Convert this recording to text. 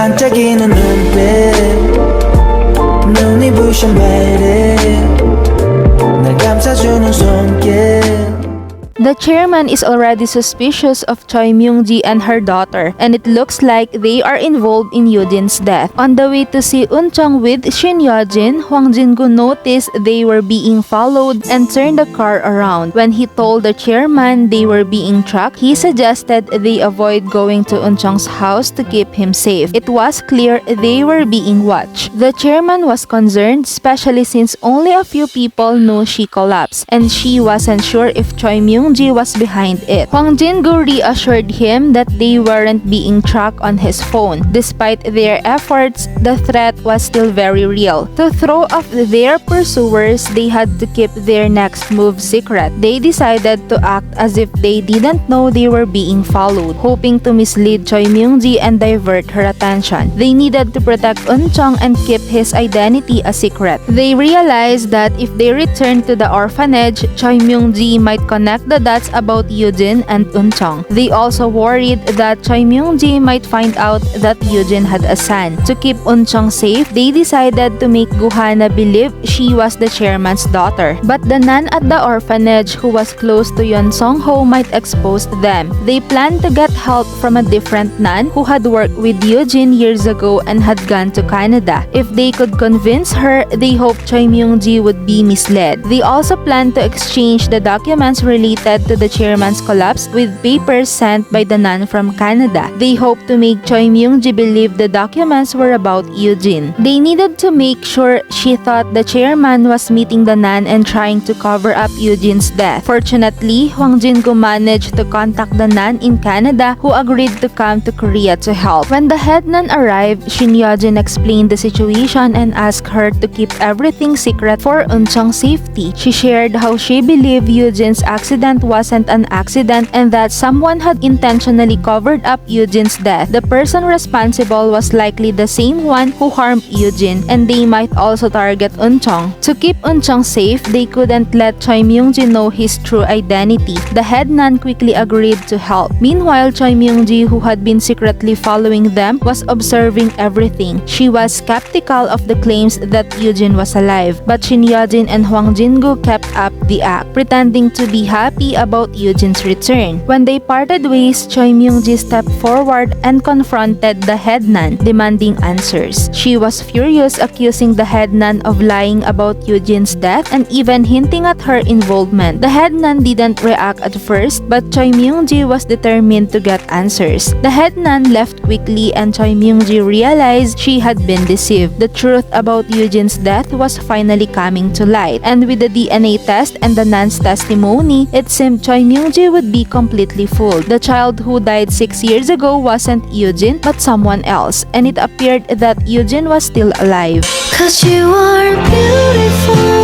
반짝이는 눈빛 눈이 부셔 매일 날 감싸주는 손길. The chairman is already suspicious of Choi Myung-ji and her daughter, and it looks like they are involved in Yujin's death. On the way to see Eun-chong with Shin Yojin, Hwang Jin Goo noticed they were being followed and turned the car around. When he told the chairman they were being tracked, he suggested they avoid going to Eun-chong's house to keep him safe. It was clear they were being watched. The chairman was concerned, especially since only a few people knew she collapsed, and she wasn't sure if Choi Myung-ji was behind it. Hwang Jin Goo reassured him that they weren't being tracked on his phone. Despite their efforts, the threat was still very real. To throw off their pursuers, they had to keep their next move secret. They decided to act as if they didn't know they were being followed, hoping to mislead Choi Myung-ji and divert her attention. They needed to protect Eun-chong and keep his identity a secret. They realized that if they returned to the orphanage, Choi Myung-ji might connect the dots about Yujin and Eun-chong. They also worried that Choi Myung-ji might find out that Yujin had a son. To keep Eun-chong safe, they decided to make Gu-hana believe she was the chairman's daughter. But the nun at the orphanage who was close to Yeon Song-ho might expose them. They planned to get help from a different nun who had worked with Yujin years ago and had gone to Canada. If they could convince her, they hoped Choi Myung-ji would be misled. They also planned to exchange the documents related to the chairman's collapse with papers sent by the nun from Canada. They hoped to make Choi Myung-ji believe the documents were about Yujin. They needed to make sure she thought the chairman was meeting the nun and trying to cover up Yujin's death. Fortunately, Hwang Jin Goo managed to contact the nun in Canada who agreed to come to Korea to help. When the head nun arrived, Shin Yojin explained the situation and asked her to keep everything secret for Eun-chong's safety. She shared how she believed Yujin's accident wasn't an accident and that someone had intentionally covered up Yujin's death. The person responsible was likely the same one who harmed Yujin, and they might also target Eun-chong. To keep Eun-chong safe, they couldn't let Choi Myung-ji know his true identity. The head nun quickly agreed to help. Meanwhile, Choi Myung-ji, who had been secretly following them, was observing everything. She was skeptical of the claims that Yujin was alive, but Shin Yojin and Hwang Jin Goo kept up the act, pretending to be happy about Yujin's return. When they parted ways, Choi Myung-ji stepped forward and confronted the head nun, demanding answers. She was furious, accusing the head nun of lying about Yujin's death and even hinting at her involvement. The head nun didn't react at first, but Choi Myung-ji was determined to get answers. The head nun left quickly and Choi Myung-ji realized she had been deceived. The truth about Yujin's death was finally coming to light, and with the DNA test and the nun's testimony, it seemed Choi Myung-ji would be completely fooled. The child who died 6 years ago wasn't Yujin but someone else, and it appeared that Yujin was still alive. 'Cause you are beautiful.